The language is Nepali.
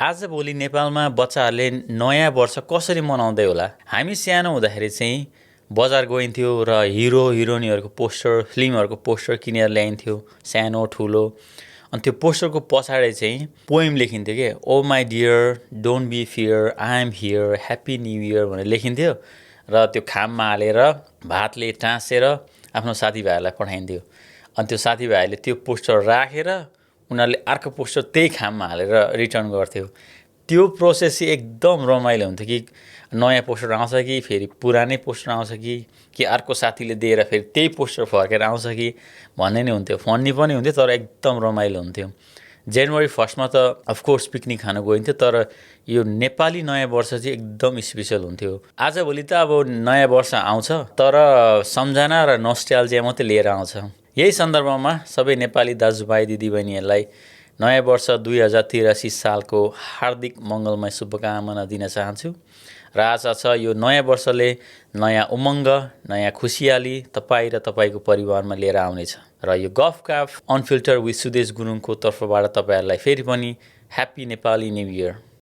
आजभोलि नेपालमा बच्चाहरूले नयाँ वर्ष कसरी मनाउँदै होला? हामी सानो हुँदाखेरि चाहिँ बजार गइन्थ्यो र हिरो हिरोइनहरूको पोस्टर, फिल्महरूको पोस्टर किनेर ल्याइन्थ्यो, सानो ठुलो। अनि त्यो पोस्टरको पछाडि चाहिँ पोइम लेखिन्थ्यो के, oh my dear don't be fear, I am here, happy new year भनेर लेखिन्थ्यो र त्यो खाममा हालेर भातले टाँसेर आफ्नो साथीभाइहरूलाई पठाइन्थ्यो। अनि त्यो साथीभाइहरूले त्यो पोस्टर राखेर उनीहरूले अर्को पोस्टर त्यही खाममा हालेर रिटर्न गर्थ्यो। त्यो प्रोसेस चाहिँ एकदम रमाइलो हुन्थ्यो कि नयाँ पोस्टर आउँछ कि फेरि पुरानै पोस्टर आउँछ कि अर्को साथीले दिएर फेरि त्यही पोस्टर फर्केर आउँछ कि भन्ने नै हुन्थ्यो। फन्नी पनि हुन्थ्यो तर एकदम रमाइलो हुन्थ्यो। जनवरी 1मा त अफकोर्स पिकनिक खान गइन्थ्यो, तर यो नेपाली नयाँ वर्ष चाहिँ एकदम स्पेसल हुन्थ्यो। आजभोलि त अब नयाँ वर्ष आउँछ तर सम्झना र नोस्टाल्जिया मात्रै लिएर आउँछ। यही सन्दर्भमा सबै नेपाली दाजुभाइ दिदीबहिनीहरूलाई नयाँ वर्ष 2083 सालको हार्दिक मङ्गलमय शुभकामना दिन चाहन्छु र आशा छ यो नयाँ वर्षले नयाँ उमङ्ग, नयाँ खुसियाली तपाईँ र तपाईँको परिवारमा लिएर आउनेछ। र यो गफकाफ अनफिल्टर विथ सुदेश गुरुङको तर्फबाट तपाईँहरूलाई फेरि पनि ह्याप्पी नेपाली न्यू इयर।